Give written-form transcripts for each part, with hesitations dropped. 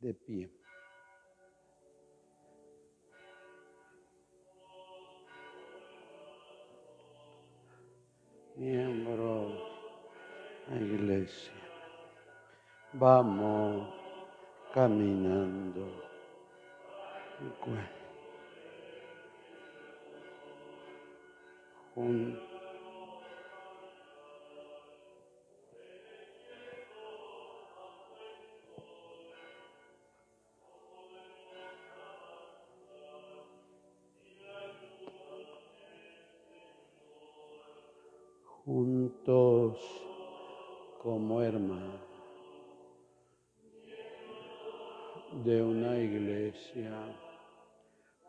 De pie. Miembros de la iglesia, vamos caminando. Juntos como hermanos de una iglesia,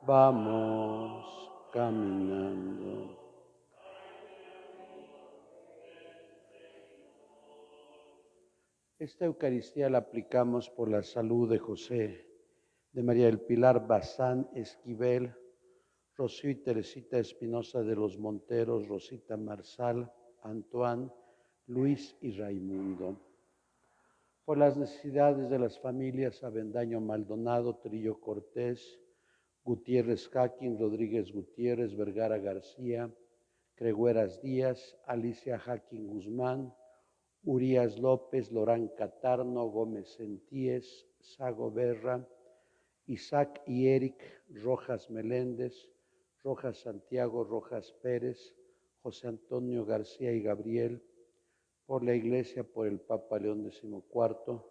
vamos caminando. Esta Eucaristía la aplicamos por la salud de José, de María del Pilar Bazán Esquivel, Rocío y Teresita Espinosa de los Monteros, Rosita Marsal, Antoine, Luis y Raimundo. Por las necesidades de las familias Avendaño Maldonado, Trillo Cortés, Gutiérrez Jaquín, Rodríguez Gutiérrez, Vergara García, Cregueras Díaz, Alicia Jaquín Guzmán, Urias López, Lorán Catarno, Gómez Sentíes, Sago Berra, Isaac y Eric Rojas Meléndez, Rojas Santiago, Rojas Pérez, José Antonio García y Gabriel, por la Iglesia, por el Papa León XIV,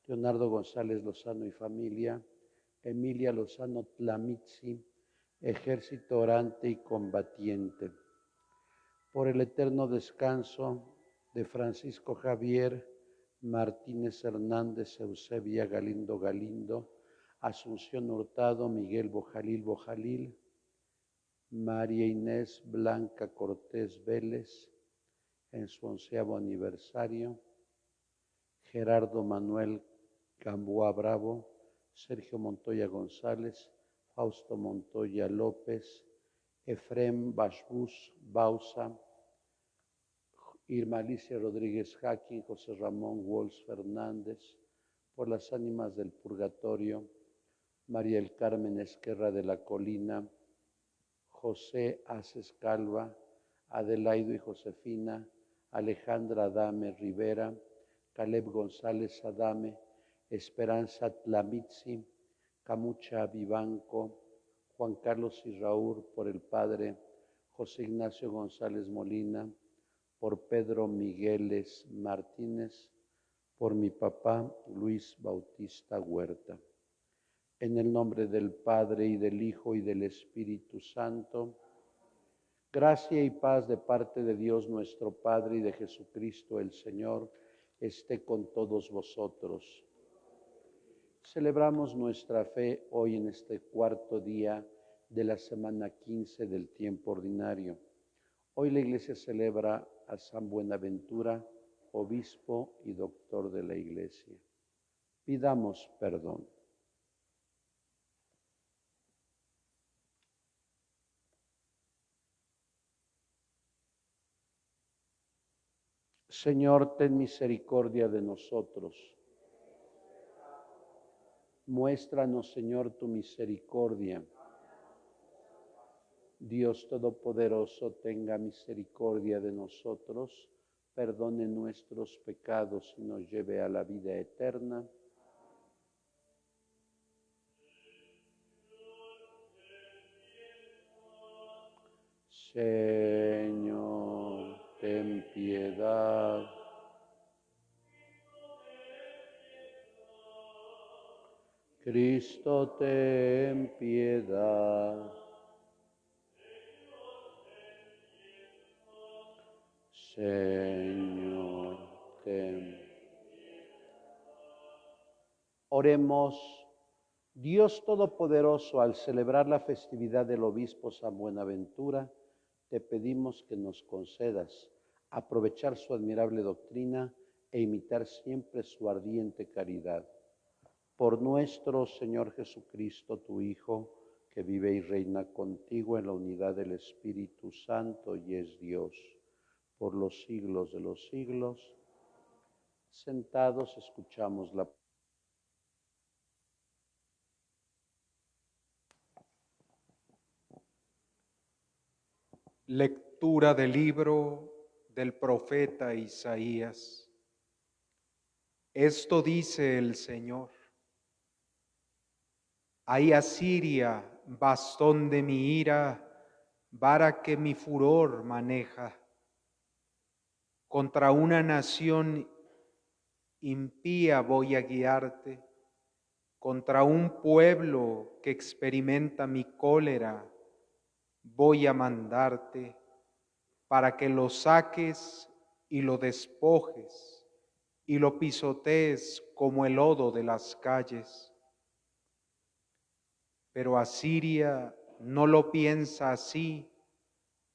Leonardo González Lozano y familia, Emilia Lozano Tlamitzi, Ejército Orante y Combatiente, por el eterno descanso de Francisco Javier Martínez Hernández, Eusebia Galindo Galindo, Asunción Hurtado, Miguel Bojalil Bojalil, María Inés Blanca Cortés Vélez, en su 11º aniversario, Gerardo Manuel Gamboa Bravo, Sergio Montoya González, Fausto Montoya López, Efrem Bashbus Bausa, Irma Alicia Rodríguez Jaquín, José Ramón Walsh Fernández, por las ánimas del purgatorio, María del Carmen Esquerra de la Colina, José Aces Calva, Adelaido y Josefina, Alejandra Adame Rivera, Caleb González Adame, Esperanza Tlamitzi, Camucha Vivanco, Juan Carlos Irraúr, por el padre José Ignacio González Molina, por Pedro Migueles Martínez, por mi papá Luis Bautista Huerta. En el nombre del Padre y del Hijo y del Espíritu Santo, gracia y paz de parte de Dios nuestro Padre y de Jesucristo el Señor, esté con todos vosotros. Celebramos nuestra fe hoy en este 4º día de la semana 15 del tiempo ordinario. Hoy la Iglesia celebra a San Buenaventura, obispo y doctor de la Iglesia. Pidamos perdón. Señor, ten misericordia de nosotros. Muéstranos, Señor, tu misericordia. Dios Todopoderoso, tenga misericordia de nosotros, perdone nuestros pecados y nos lleve a la vida eterna. Señor, ten piedad. Cristo, ten piedad. Señor, ten. Oremos. Dios Todopoderoso, al celebrar la festividad del obispo San Buenaventura, te pedimos que nos concedas aprovechar su admirable doctrina e imitar siempre su ardiente caridad. Por nuestro Señor Jesucristo, tu Hijo, que vive y reina contigo en la unidad del Espíritu Santo y es Dios, por los siglos de los siglos. Sentados escuchamos la Lectura del libro del profeta Isaías. Esto dice el Señor: Hay Asiria, bastón de mi ira, vara que mi furor maneja. Contra una nación impía voy a guiarte, contra un pueblo que experimenta mi cólera voy a mandarte, para que lo saques y lo despojes y lo pisotees como el lodo de las calles. Pero Asiria no lo piensa así,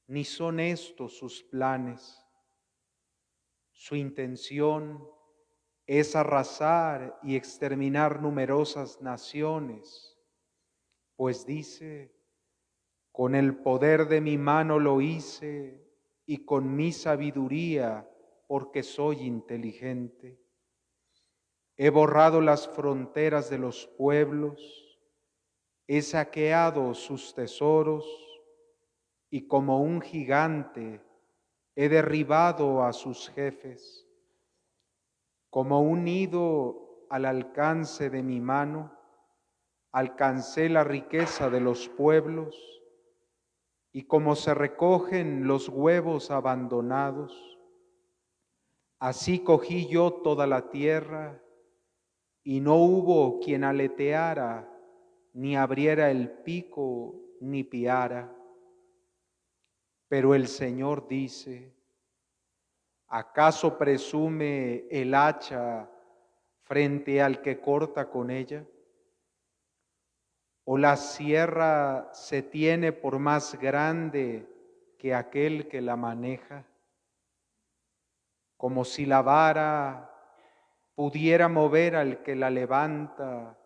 ni son estos sus planes. Su intención es arrasar y exterminar numerosas naciones, pues dice: con el poder de mi mano lo hice y con mi sabiduría, porque soy inteligente. He borrado las fronteras de los pueblos, he saqueado sus tesoros y como un gigante he derribado a sus jefes. Como un nido al alcance de mi mano, alcancé la riqueza de los pueblos, y como se recogen los huevos abandonados, así cogí yo toda la tierra, y no hubo quien aleteara, ni abriera el pico, ni piara. Pero el Señor dice: ¿acaso presume el hacha frente al que corta con ella? ¿O la sierra se tiene por más grande que aquel que la maneja? Como si la vara pudiera mover al que la levanta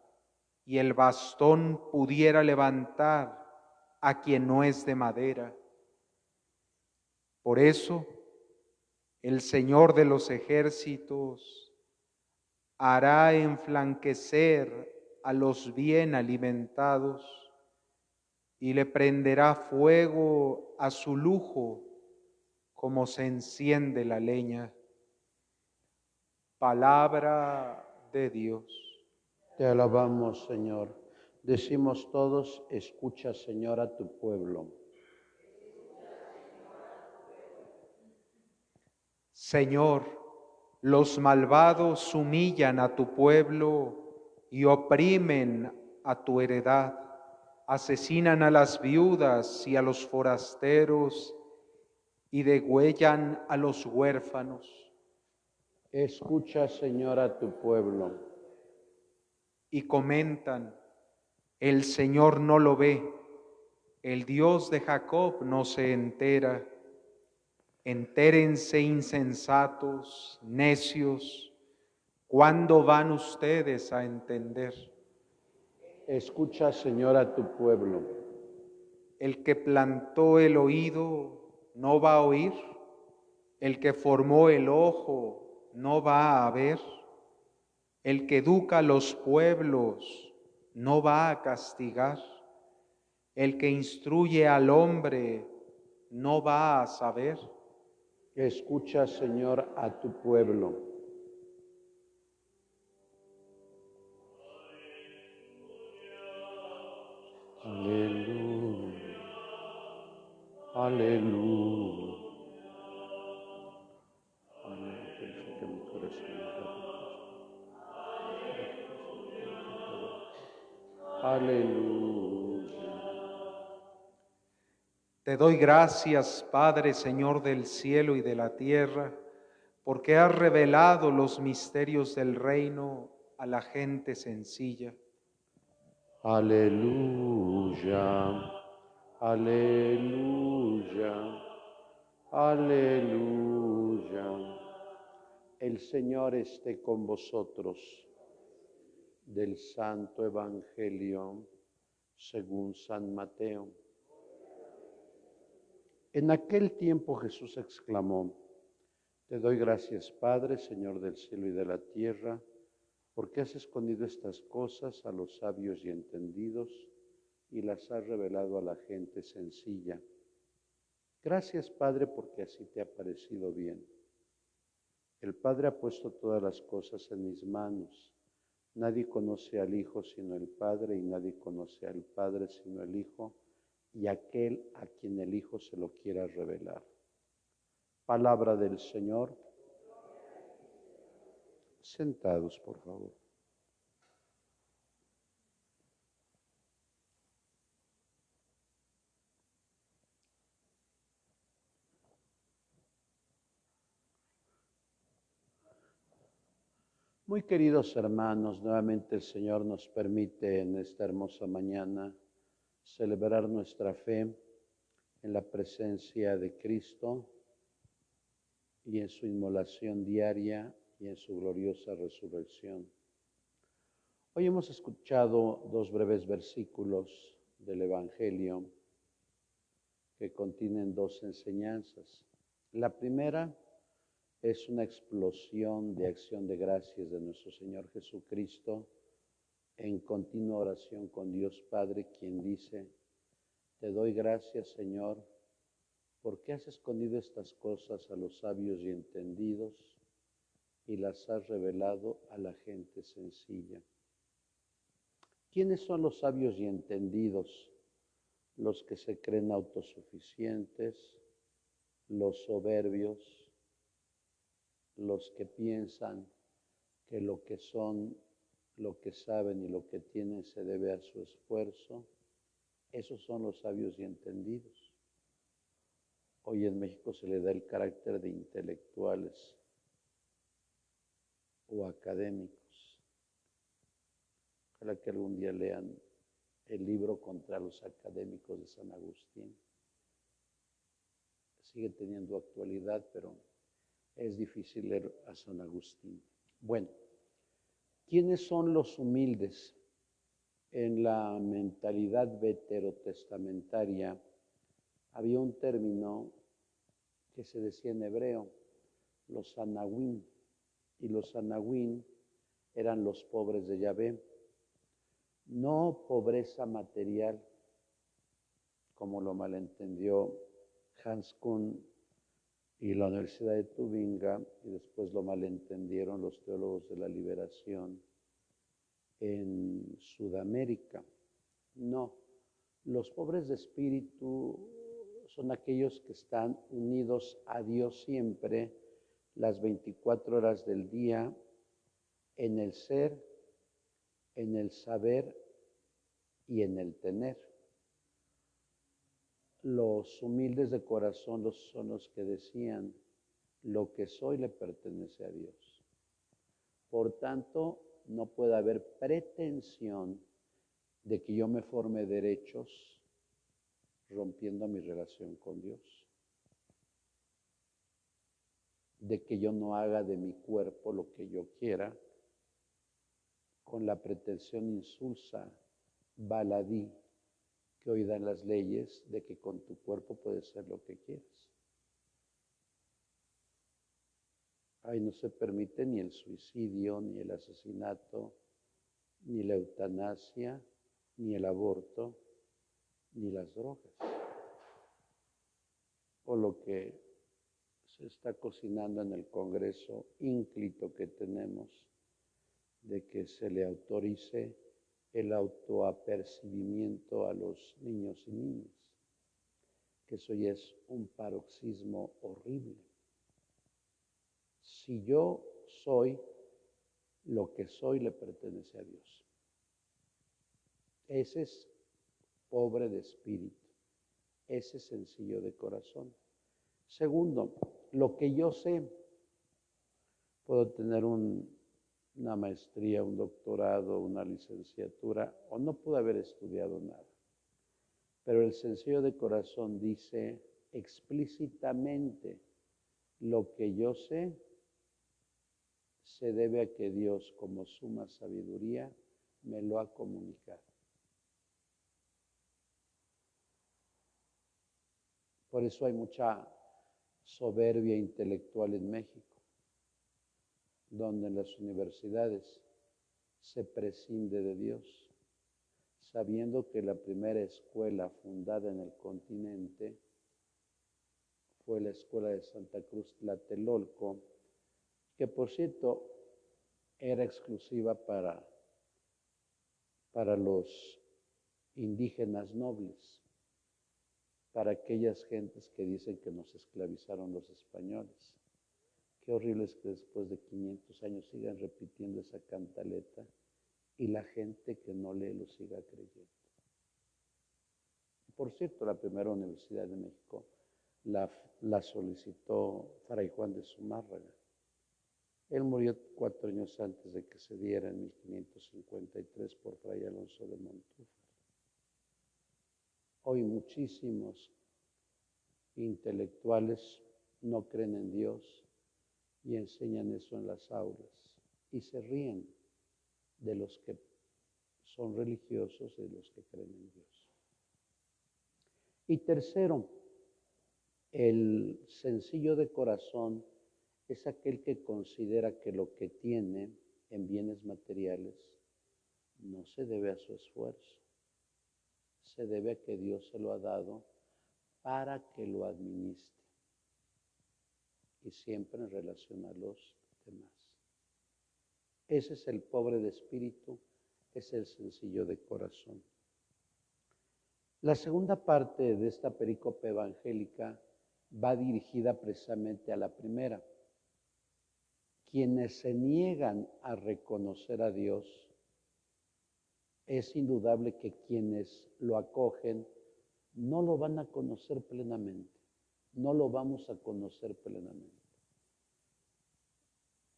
y el bastón pudiera levantar a quien no es de madera. Por eso, el Señor de los ejércitos hará enflanquecer a los bien alimentados y le prenderá fuego a su lujo como se enciende la leña. Palabra de Dios. Te alabamos, Señor. Decimos todos: escucha, Señor, a tu pueblo. Señor, los malvados humillan a tu pueblo y oprimen a tu heredad, asesinan a las viudas y a los forasteros y degüellan a los huérfanos. Escucha, Señor, a tu pueblo. Y comentan: el Señor no lo ve, el Dios de Jacob no se entera. Entérense, insensatos, necios, ¿cuándo van ustedes a entender? Escucha, Señor, a tu pueblo. El que plantó el oído no va a oír, el que formó el ojo no va a ver, el que educa a los pueblos no va a castigar, el que instruye al hombre no va a saber. Escucha, Señor, a tu pueblo. Aleluya. Aleluya. Aleluya. Te doy gracias, Padre, Señor del cielo y de la tierra, porque has revelado los misterios del reino a la gente sencilla. Aleluya. Aleluya. Aleluya. El Señor esté con vosotros. Del Santo Evangelio según San Mateo. En aquel tiempo Jesús exclamó: te doy gracias, Padre, Señor del cielo y de la tierra, porque has escondido estas cosas a los sabios y entendidos y las has revelado a la gente sencilla. Gracias, Padre, porque así te ha parecido bien. El Padre ha puesto todas las cosas en mis manos. Nadie conoce al Hijo sino el Padre, y nadie conoce al Padre sino el Hijo, y aquel a quien el Hijo se lo quiera revelar. Palabra del Señor. Sentados, por favor. Muy queridos hermanos, nuevamente el Señor nos permite en esta hermosa mañana celebrar nuestra fe en la presencia de Cristo y en su inmolación diaria y en su gloriosa resurrección. Hoy hemos escuchado dos breves versículos del Evangelio que contienen dos enseñanzas. La primera es una explosión de acción de gracias de nuestro Señor Jesucristo en continua oración con Dios Padre, quien dice: te doy gracias, Señor, porque has escondido estas cosas a los sabios y entendidos y las has revelado a la gente sencilla. ¿Quiénes son los sabios y entendidos? Los que se creen autosuficientes, los soberbios, los que piensan que lo que son, lo que saben y lo que tienen se debe a su esfuerzo. Esos son los sabios y entendidos. Hoy en México se le da el carácter de intelectuales o académicos. Ojalá que algún día lean el libro contra los académicos de San Agustín. Sigue teniendo actualidad, pero es difícil leer a San Agustín. Bueno, ¿quiénes son los humildes? En la mentalidad veterotestamentaria había un término que se decía en hebreo, los anahuim, y los anahuim eran los pobres de Yahvé. No pobreza material, como lo malentendió Hans Kuhn y la Universidad de Tubinga, y después lo malentendieron los teólogos de la liberación en Sudamérica. No, los pobres de espíritu son aquellos que están unidos a Dios siempre, las 24 horas del día, en el ser, en el saber y en el tener. Los humildes de corazón son los que decían: lo que soy le pertenece a Dios. Por tanto, no puede haber pretensión de que yo me forme derechos rompiendo mi relación con Dios, de que yo no haga de mi cuerpo lo que yo quiera, con la pretensión insulsa, baladí, que hoy dan las leyes de que con tu cuerpo puedes hacer lo que quieras. Ahí no se permite ni el suicidio, ni el asesinato, ni la eutanasia, ni el aborto, ni las drogas. O lo que se está cocinando en el Congreso ínclito que tenemos, de que se le autorice el autoapercibimiento a los niños y niñas, que eso ya es un paroxismo horrible. Si yo soy, lo que soy le pertenece a Dios. Ese es pobre de espíritu, ese es sencillo de corazón. Segundo, lo que yo sé, puedo tener una maestría, un doctorado, una licenciatura, o no puedo haber estudiado nada. Pero el sencillo de corazón dice explícitamente: lo que yo sé se debe a que Dios, como suma sabiduría, me lo ha comunicado. Por eso hay mucha soberbia intelectual en México, donde en las universidades se prescinde de Dios, sabiendo que la primera escuela fundada en el continente fue la escuela de Santa Cruz Tlatelolco, que por cierto era exclusiva para los indígenas nobles, para aquellas gentes que dicen que nos esclavizaron los españoles. Qué horrible es que después de 500 años sigan repitiendo esa cantaleta y la gente que no lee lo siga creyendo. Por cierto, la primera Universidad de México la solicitó Fray Juan de Zumárraga. Él murió 4 años antes de que se diera en 1553 por Fray Alonso de Montúfar. Hoy muchísimos intelectuales no creen en Dios y enseñan eso en las aulas y se ríen de los que son religiosos y de los que creen en Dios. Y tercero, el sencillo de corazón es aquel que considera que lo que tiene en bienes materiales no se debe a su esfuerzo, se debe a que Dios se lo ha dado para que lo administre y siempre en relación a los demás. Ese es el pobre de espíritu, es el sencillo de corazón. La segunda parte de esta perícope evangélica va dirigida precisamente a la primera. Quienes se niegan a reconocer a Dios, es indudable que quienes lo acogen no lo van a conocer plenamente, no lo vamos a conocer plenamente.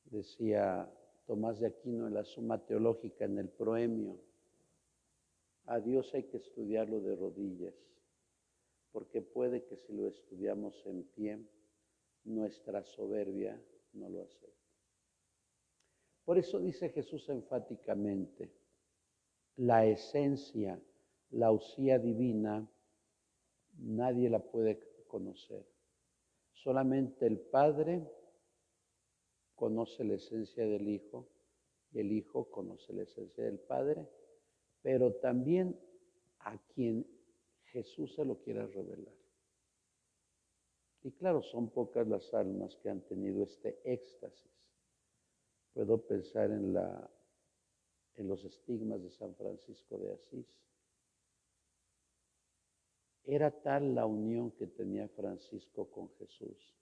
Decía Tomás de Aquino en la Suma Teológica, en el Proemio, a Dios hay que estudiarlo de rodillas, porque puede que si lo estudiamos en pie, nuestra soberbia no lo acepte. Por eso dice Jesús enfáticamente, la esencia, la usía divina, nadie la puede conocer. Solamente el Padre conoce la esencia del Hijo, y el Hijo conoce la esencia del Padre, pero también a quien Jesús se lo quiera revelar. Y claro, son pocas las almas que han tenido este éxtasis. Puedo pensar en los estigmas de San Francisco de Asís. Era tal la unión que tenía Francisco con Jesús,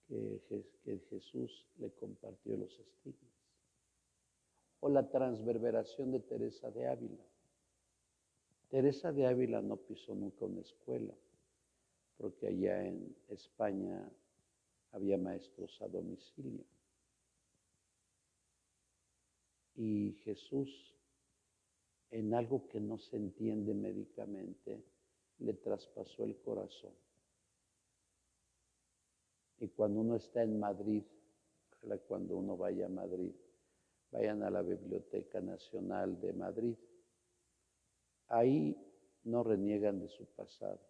que Jesús le compartió los estigmas. O la transverberación de Teresa de Ávila. Teresa de Ávila no pisó nunca una escuela, porque allá en España había maestros a domicilio. Y Jesús, en algo que no se entiende médicamente, le traspasó el corazón. Y cuando uno está en Madrid, ojalá cuando uno vaya a Madrid, vayan a la Biblioteca Nacional de Madrid. Ahí no reniegan de su pasado.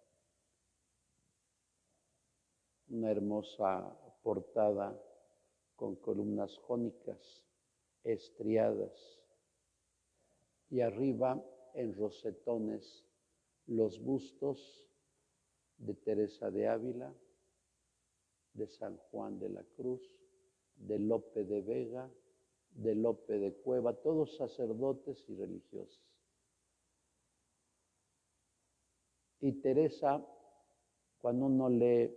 Una hermosa portada con columnas jónicas, estriadas, y arriba en rosetones los bustos de Teresa de Ávila, de San Juan de la Cruz, de Lope de Vega, de Lope de Cueva, todos sacerdotes y religiosos. Y Teresa, cuando uno lee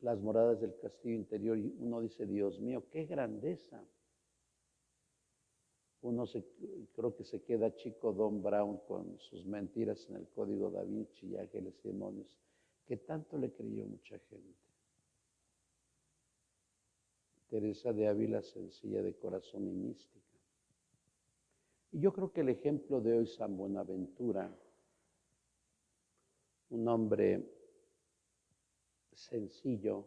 las moradas del castillo interior, uno dice, Dios mío, qué grandeza. Creo que se queda chico Don Brown con sus mentiras en el Código Da Vinci y Ángeles y Demonios, que tanto le creyó mucha gente. Teresa de Ávila, sencilla de corazón y mística. Y yo creo que el ejemplo de hoy, San Buenaventura, un hombre sencillo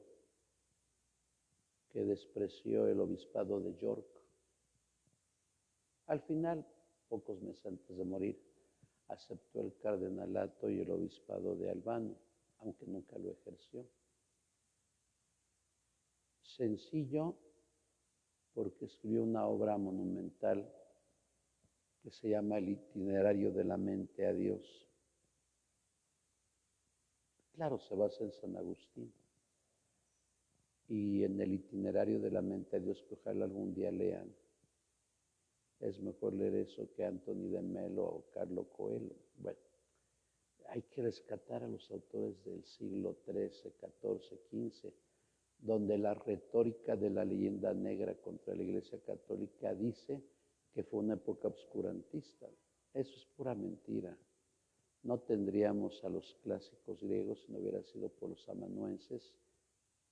que despreció el obispado de York, al final, pocos meses antes de morir, aceptó el cardenalato y el obispado de Albano, aunque nunca lo ejerció. Sencillo porque escribió una obra monumental que se llama El itinerario de la mente a Dios. Claro, se basa en San Agustín y en el itinerario de la mente de Dios que ojalá algún día lean. Es mejor leer eso que Anthony de Melo o Carlo Coelho. Bueno, hay que rescatar a los autores del siglo XIII, XIV, XV, donde la retórica de la leyenda negra contra la Iglesia Católica dice que fue una época obscurantista. Eso es pura mentira. No tendríamos a los clásicos griegos si no hubiera sido por los amanuenses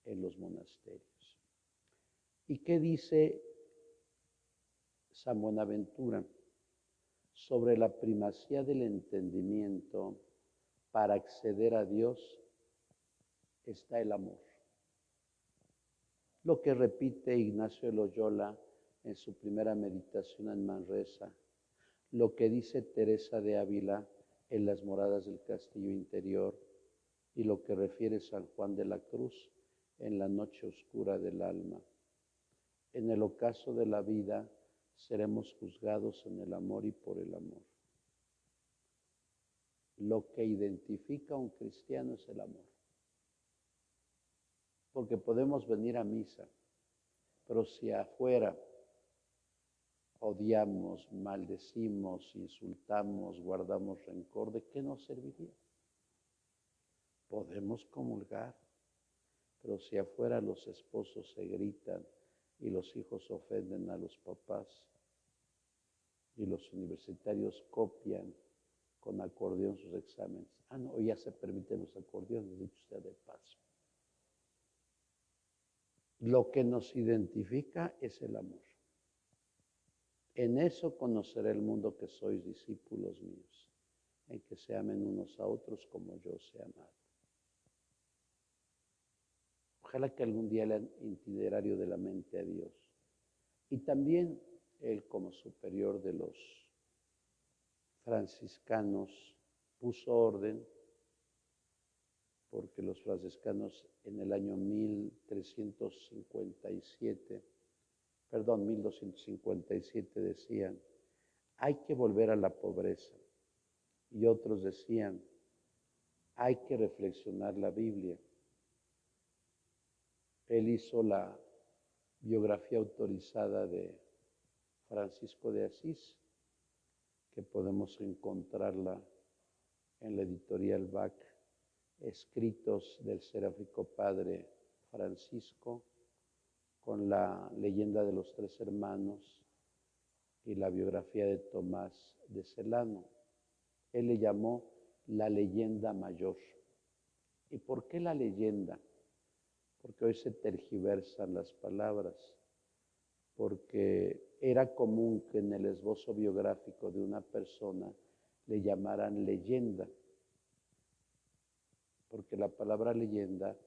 en los monasterios. ¿Y qué dice San Buenaventura sobre la primacía del entendimiento? Para acceder a Dios está el amor. Lo que repite Ignacio de Loyola en su primera meditación en Manresa, lo que dice Teresa de Ávila en las moradas del castillo interior y lo que refiere San Juan de la Cruz en la noche oscura del alma. En el ocaso de la vida seremos juzgados en el amor y por el amor. Lo que identifica a un cristiano es el amor. Porque podemos venir a misa, pero si afuera odiamos, maldecimos, insultamos, guardamos rencor, ¿de qué nos serviría? Podemos comulgar, pero si afuera los esposos se gritan y los hijos ofenden a los papás y los universitarios copian con acordeón sus exámenes. No, ya se permiten los acordeones, dicho usted de paso. Lo que nos identifica es el amor. En eso conocerá el mundo que sois discípulos míos, en que se amen unos a otros como yo os he amado. Ojalá que algún día lean Itinerario de la mente a Dios. Y también él, como superior de los franciscanos, puso orden, porque los franciscanos en el año 1257 decían, hay que volver a la pobreza. Y otros decían, hay que reflexionar la Biblia. Él hizo la biografía autorizada de Francisco de Asís, que podemos encontrarla en la editorial BAC, escritos del seráfico padre Francisco, con la leyenda de los tres hermanos y la biografía de Tomás de Celano. Él le llamó la leyenda mayor. ¿Y por qué la leyenda? Porque hoy se tergiversan las palabras, porque era común que en el esbozo biográfico de una persona le llamaran leyenda, porque la palabra leyenda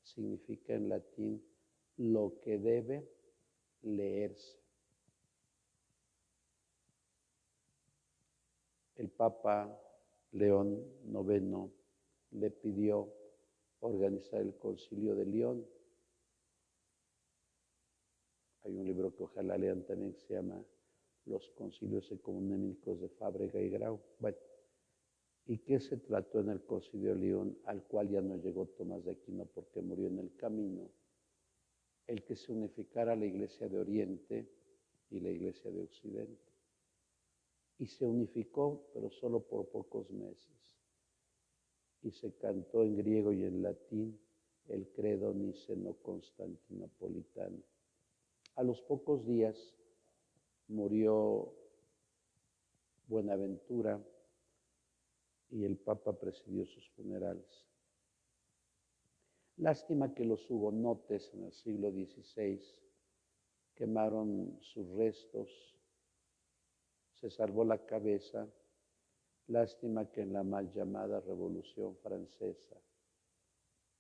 significa en latín lo que debe leerse. El Papa León IX le pidió organizar el Concilio de León. Hay un libro que ojalá lean también que se llama Los Concilios Ecuménicos de Fábrega y Grau. Bueno, ¿y qué se trató en el Concilio de León, al cual ya no llegó Tomás de Aquino porque murió en el camino? El que se unificara la Iglesia de Oriente y la Iglesia de Occidente. Y se unificó, pero solo por pocos meses. Y se cantó en griego y en latín el credo niceno-constantinopolitano. A los pocos días murió Buenaventura y el Papa presidió sus funerales. Lástima que los hugonotes en el siglo XVI quemaron sus restos, se salvó la cabeza. Lástima que en la mal llamada Revolución Francesa,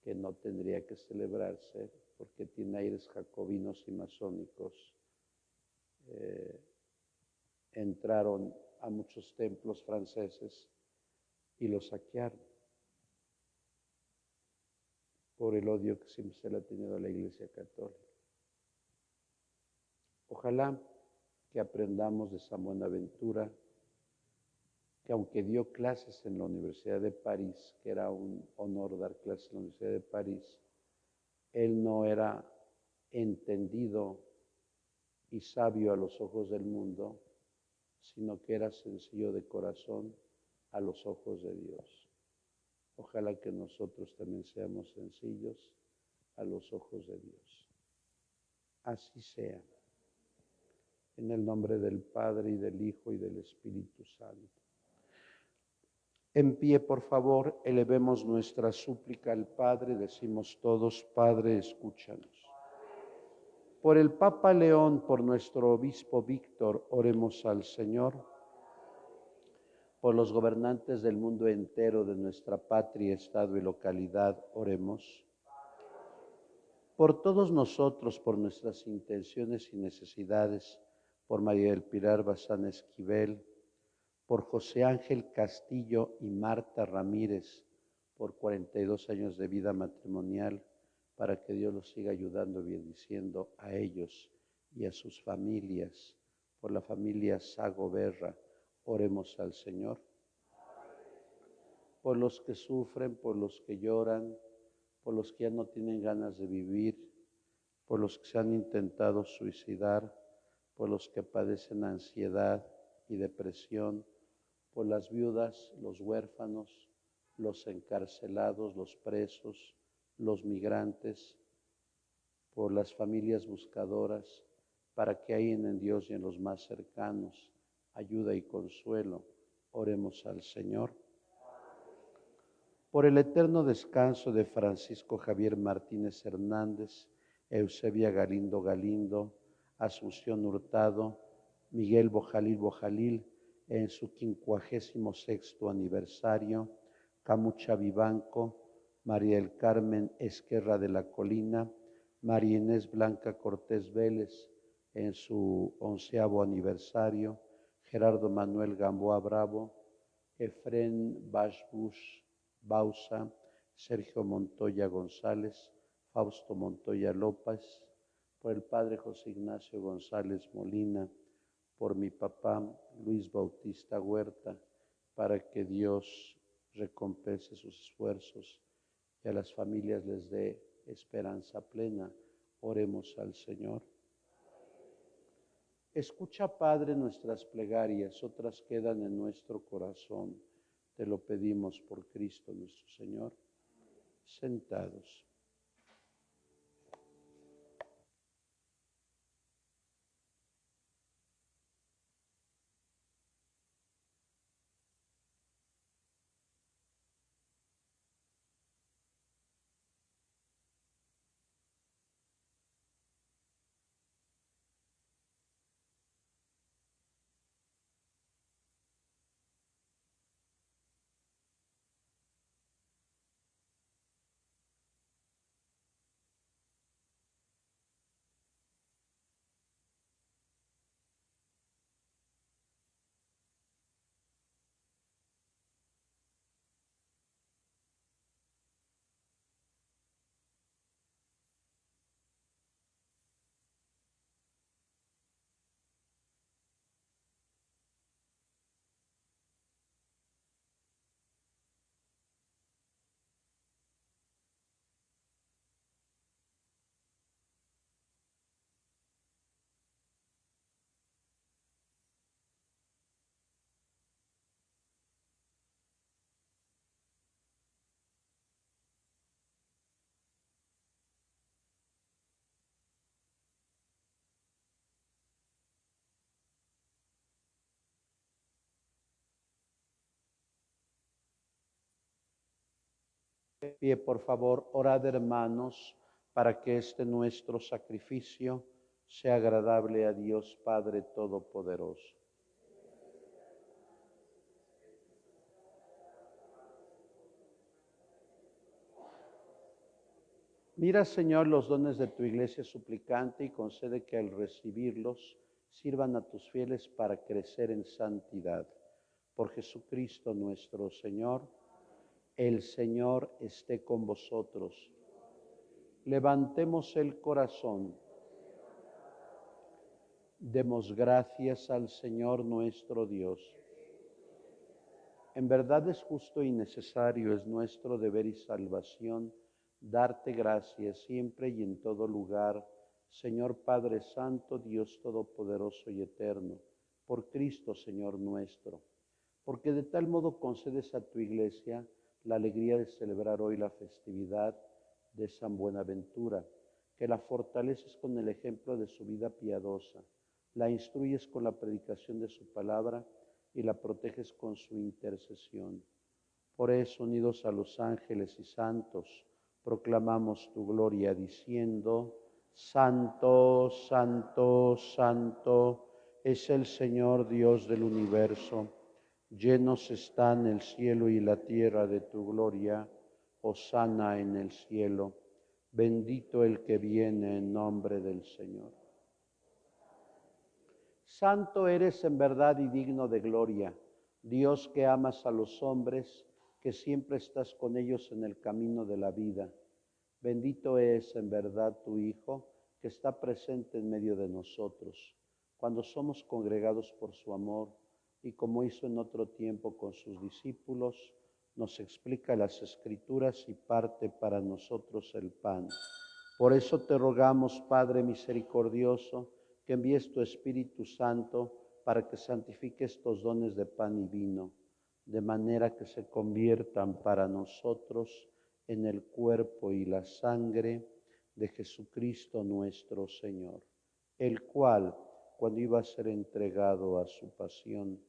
que no tendría que celebrarse porque tiene aires jacobinos y masónicos, entraron a muchos templos franceses y los saquearon por el odio que siempre se le ha tenido a la Iglesia Católica. Ojalá que aprendamos de San Buenaventura que aunque dio clases en la Universidad de París, que era un honor dar clases en la Universidad de París, él no era entendido y sabio a los ojos del mundo, sino que era sencillo de corazón a los ojos de Dios. Ojalá que nosotros también seamos sencillos a los ojos de Dios. Así sea. En el nombre del Padre, y del Hijo, y del Espíritu Santo. En pie, por favor, elevemos nuestra súplica al Padre. Decimos todos: Padre, escúchanos. Por el Papa León, por nuestro obispo Víctor, oremos al Señor. Por los gobernantes del mundo entero, de nuestra patria, estado y localidad, oremos. Por todos nosotros, por nuestras intenciones y necesidades, por María del Pilar Bazán Esquivel, por José Ángel Castillo y Marta Ramírez, por 42 años de vida matrimonial, para que Dios los siga ayudando y bendiciendo a ellos y a sus familias. Por la familia Sago Berra, oremos al Señor. Por los que sufren, por los que lloran, por los que ya no tienen ganas de vivir, por los que se han intentado suicidar, por los que padecen ansiedad y depresión, por las viudas, los huérfanos, los encarcelados, los presos, los migrantes, por las familias buscadoras, para que hayan en Dios y en los más cercanos ayuda y consuelo. Oremos al Señor. Por el eterno descanso de Francisco Javier Martínez Hernández, Eusebia Galindo Galindo, Asunción Hurtado, Miguel Bojalil Bojalil, en su 56º aniversario, Camucha Vivanco, María del Carmen Esquerra de la Colina, María Inés Blanca Cortés Vélez, en su 11º aniversario, Gerardo Manuel Gamboa Bravo, Efrén Bashbush Bausa, Sergio Montoya González, Fausto Montoya López, por el Padre José Ignacio González Molina, por mi papá Luis Bautista Huerta, para que Dios recompense sus esfuerzos y a las familias les dé esperanza plena. Oremos al Señor. Escucha, Padre, nuestras plegarias, otras quedan en nuestro corazón. Te lo pedimos por Cristo nuestro Señor. Sentados. Pie, por favor, orad, hermanos, para que este nuestro sacrificio sea agradable a Dios Padre Todopoderoso. Mira, Señor, los dones de tu iglesia suplicante y concede que al recibirlos sirvan a tus fieles para crecer en santidad. Por Jesucristo nuestro Señor. El Señor esté con vosotros. Levantemos el corazón. Demos gracias al Señor nuestro Dios. En verdad es justo y necesario, es nuestro deber y salvación, darte gracias siempre y en todo lugar, Señor Padre Santo, Dios Todopoderoso y Eterno, por Cristo, Señor nuestro, porque de tal modo concedes a tu Iglesia la alegría de celebrar hoy la festividad de San Buenaventura, que la fortaleces con el ejemplo de su vida piadosa, la instruyes con la predicación de su palabra y la proteges con su intercesión. Por eso, unidos a los ángeles y santos, proclamamos tu gloria diciendo: Santo, santo, santo es el Señor Dios del universo. Llenos están el cielo y la tierra de tu gloria. Hosana en el cielo. Bendito el que viene en nombre del Señor. Santo eres en verdad y digno de gloria, Dios que amas a los hombres, que siempre estás con ellos en el camino de la vida. Bendito es en verdad tu Hijo, que está presente en medio de nosotros, cuando somos congregados por su amor, y como hizo en otro tiempo con sus discípulos, nos explica las Escrituras y parte para nosotros el pan. Por eso te rogamos, Padre misericordioso, que envíes tu Espíritu Santo para que santifique estos dones de pan y vino, de manera que se conviertan para nosotros en el cuerpo y la sangre de Jesucristo nuestro Señor, el cual, cuando iba a ser entregado a su pasión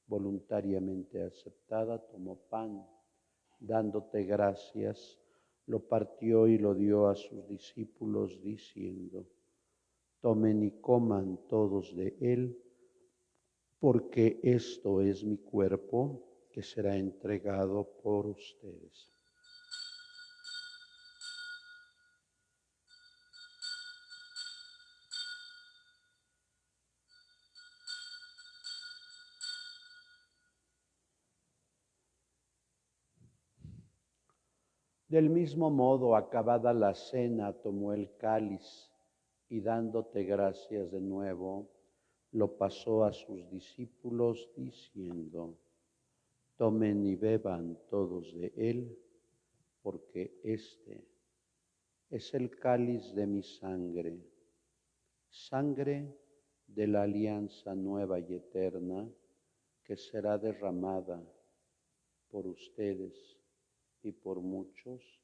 voluntariamente aceptada, tomó pan, dándote gracias, lo partió y lo dio a sus discípulos diciendo: tomen y coman todos de él, porque esto es mi cuerpo que será entregado por ustedes. Del mismo modo, acabada la cena, tomó el cáliz y dándote gracias de nuevo, lo pasó a sus discípulos diciendo: tomen y beban todos de él, porque este es el cáliz de mi sangre, sangre de la alianza nueva y eterna, que será derramada por ustedes y por muchos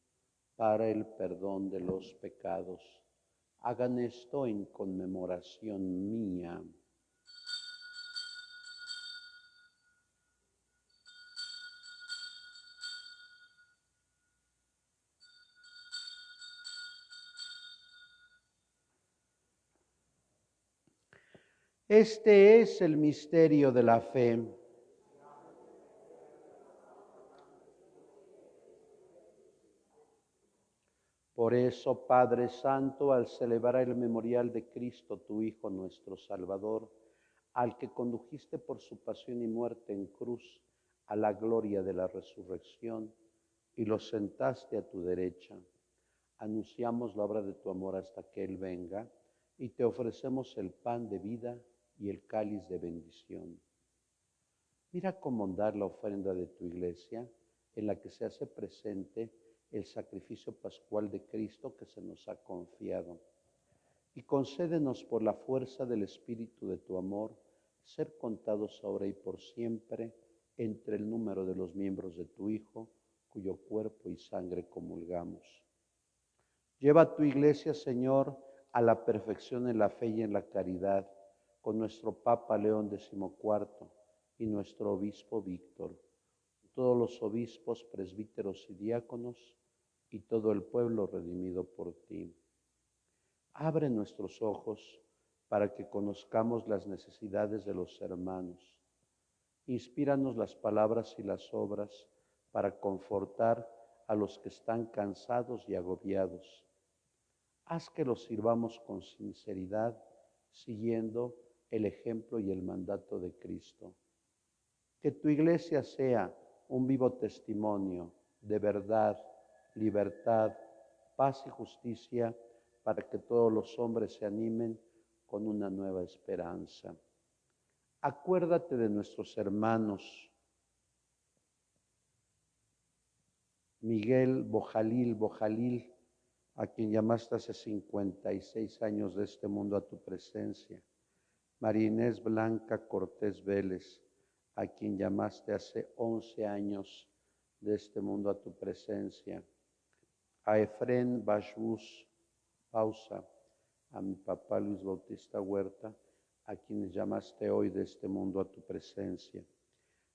para el perdón de los pecados. Hagan esto en conmemoración mía. Este es el misterio de la fe. Por eso, Padre Santo, al celebrar el memorial de Cristo, tu Hijo, nuestro Salvador, al que condujiste por su pasión y muerte en cruz a la gloria de la resurrección y lo sentaste a tu derecha, anunciamos la obra de tu amor hasta que Él venga y te ofrecemos el pan de vida y el cáliz de bendición. Mira con bondad la ofrenda de tu iglesia, en la que se hace presente el sacrificio pascual de Cristo que se nos ha confiado. Y concédenos por la fuerza del Espíritu de tu amor, ser contados ahora y por siempre entre el número de los miembros de tu Hijo, cuyo cuerpo y sangre comulgamos. Lleva a tu iglesia, Señor, a la perfección en la fe y en la caridad, con nuestro Papa León XIV y nuestro Obispo Víctor, todos los obispos, presbíteros y diáconos, y todo el pueblo redimido por ti. Abre nuestros ojos para que conozcamos las necesidades de los hermanos. Inspíranos las palabras y las obras para confortar a los que están cansados y agobiados. Haz que los sirvamos con sinceridad, siguiendo el ejemplo y el mandato de Cristo. Que tu iglesia sea un vivo testimonio de verdad, libertad, paz y justicia, para que todos los hombres se animen con una nueva esperanza. Acuérdate de nuestros hermanos Miguel Bojalil, a quien llamaste hace 56 años de este mundo a tu presencia. María Inés Blanca Cortés Vélez, a quien llamaste hace 11 años de este mundo a tu presencia. A Efrén Bashbus Pausa, a mi papá Luis Bautista Huerta, a quienes llamaste hoy de este mundo a tu presencia.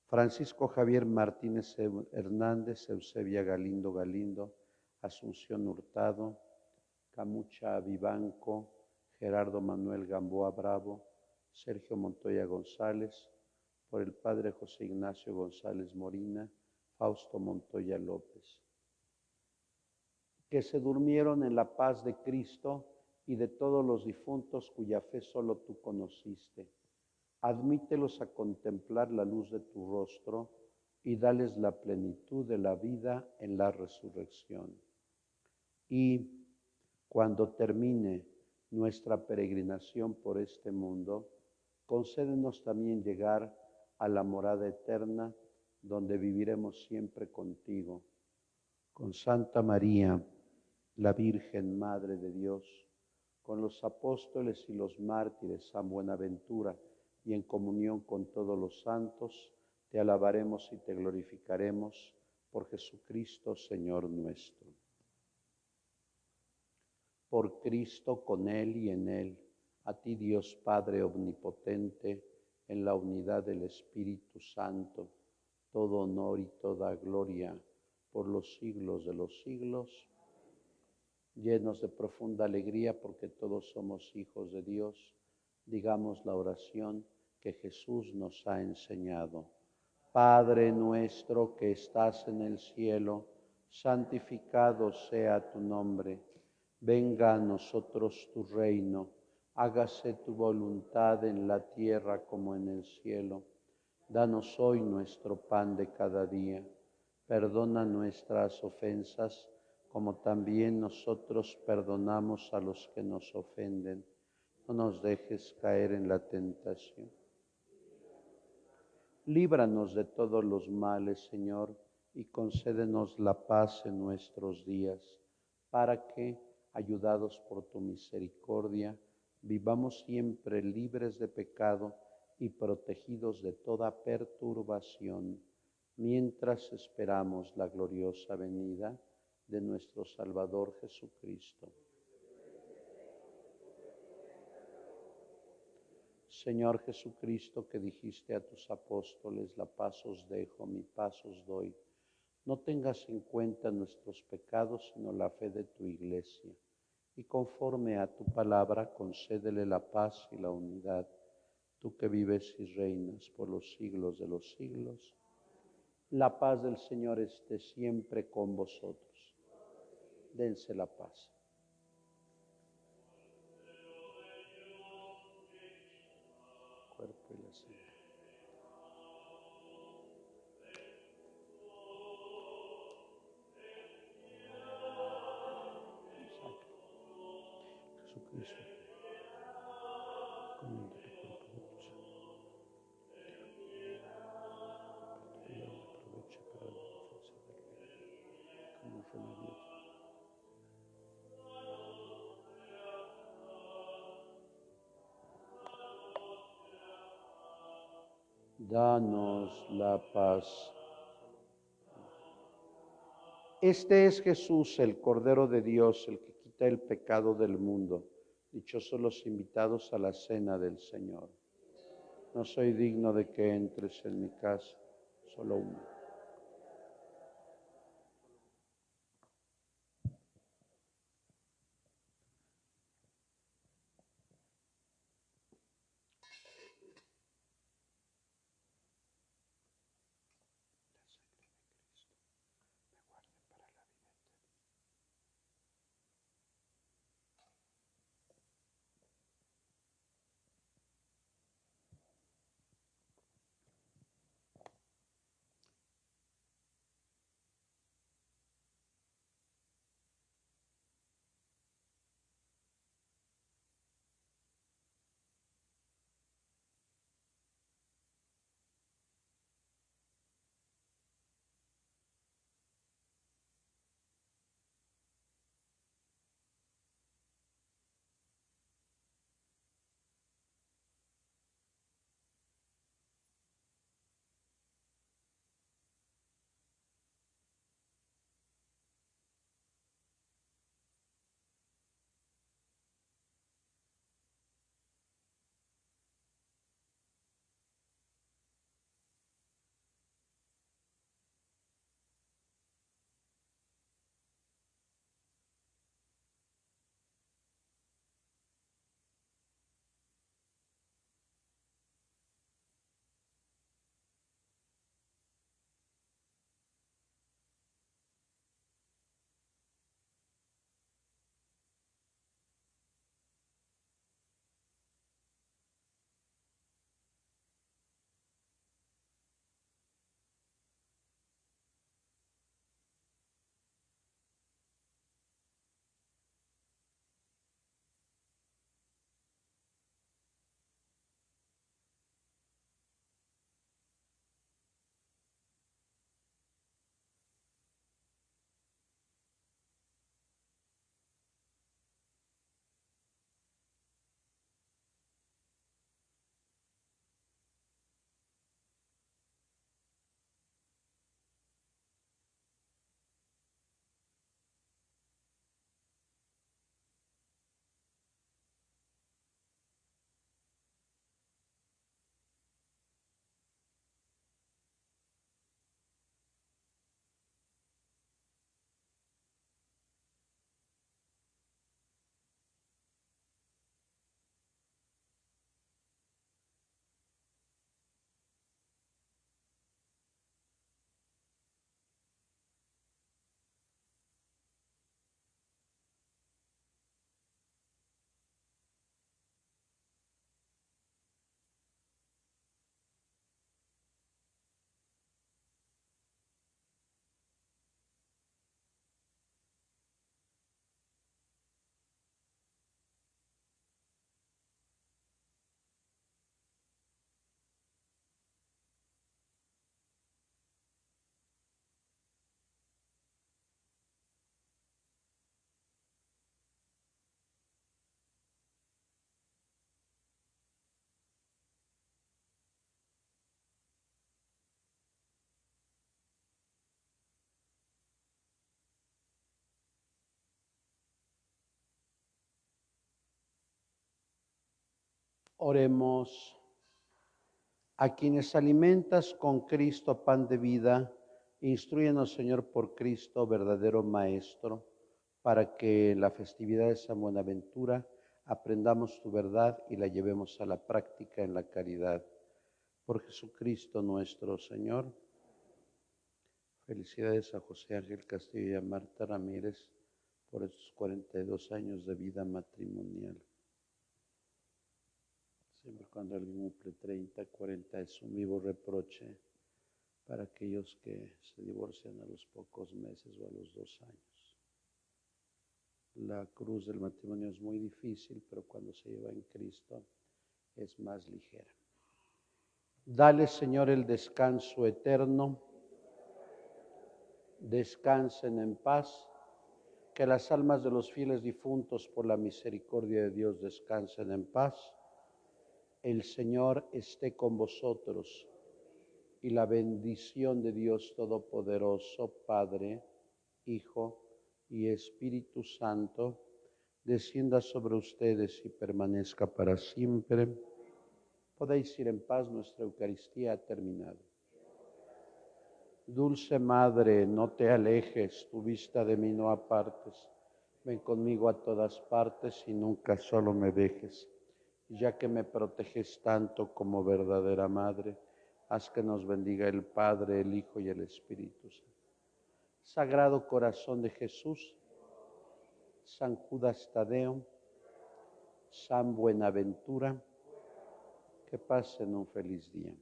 Francisco Javier Martínez Hernández, Eusebia Galindo, Asunción Hurtado, Camucha Vivanco, Gerardo Manuel Gamboa Bravo, Sergio Montoya González, por el Padre José Ignacio González Morina, Fausto Montoya López, que se durmieron en la paz de Cristo y de todos los difuntos cuya fe solo tú conociste. Admítelos a contemplar la luz de tu rostro y dales la plenitud de la vida en la resurrección. Y cuando termine nuestra peregrinación por este mundo, concédenos también llegar a la morada eterna, donde viviremos siempre contigo. Con Santa María, la Virgen Madre de Dios, con los apóstoles y los mártires, San Buenaventura, y en comunión con todos los santos, te alabaremos y te glorificaremos por Jesucristo, Señor nuestro. Por Cristo, con Él y en Él, a ti Dios Padre Omnipotente, en la unidad del Espíritu Santo, todo honor y toda gloria por los siglos de los siglos. Llenos de profunda alegría porque todos somos hijos de Dios, digamos la oración que Jesús nos ha enseñado. Padre nuestro que estás en el cielo, santificado sea tu nombre. Venga a nosotros tu reino, hágase tu voluntad en la tierra como en el cielo. Danos hoy nuestro pan de cada día. Perdona nuestras ofensas, como también nosotros perdonamos a los que nos ofenden. No nos dejes caer en la tentación. Líbranos de todos los males, Señor, y concédenos la paz en nuestros días, para que, ayudados por tu misericordia, vivamos siempre libres de pecado y protegidos de toda perturbación, mientras esperamos la gloriosa venida de nuestro Salvador Jesucristo. Señor Jesucristo, que dijiste a tus apóstoles, la paz os dejo, mi paz os doy. No tengas en cuenta nuestros pecados, sino la fe de tu Iglesia. Y conforme a tu palabra, concédele la paz y la unidad, tú que vives y reinas por los siglos de los siglos. La paz del Señor esté siempre con vosotros. Dense la paz. Cuerpo y la sangre. Jesucristo, comunión de tu cuerpo y de tu sangre. Aprovecha para la defensa del bien, como remedio. Danos la paz. Este es Jesús, el Cordero de Dios, el que quita el pecado del mundo. Dichosos los invitados a la cena del Señor. No soy digno de que entres en mi casa, solo uno. Oremos. A quienes alimentas con Cristo pan de vida, instrúyenos, Señor, por Cristo, verdadero Maestro, para que en la festividad de San Buenaventura aprendamos tu verdad y la llevemos a la práctica en la caridad. Por Jesucristo nuestro Señor. Felicidades a José Ángel Castillo y a Marta Ramírez por estos 42 años de vida matrimonial. Siempre cuando alguien cumple 30, 40 es un vivo reproche para aquellos que se divorcian a los pocos meses o a los 2 años. La cruz del matrimonio es muy difícil, pero cuando se lleva en Cristo es más ligera. Dale, Señor, el descanso eterno. Descansen en paz. Que las almas de los fieles difuntos por la misericordia de Dios descansen en paz. El Señor esté con vosotros y la bendición de Dios Todopoderoso, Padre, Hijo y Espíritu Santo, descienda sobre ustedes y permanezca para siempre. Podéis ir en paz, nuestra Eucaristía ha terminado. Dulce Madre, no te alejes, tu vista de mí no apartes. Ven conmigo a todas partes y nunca solo me dejes. Ya que me proteges tanto como verdadera Madre, haz que nos bendiga el Padre, el Hijo y el Espíritu Santo. Sagrado Corazón de Jesús, San Judas Tadeo, San Buenaventura, que pasen un feliz día.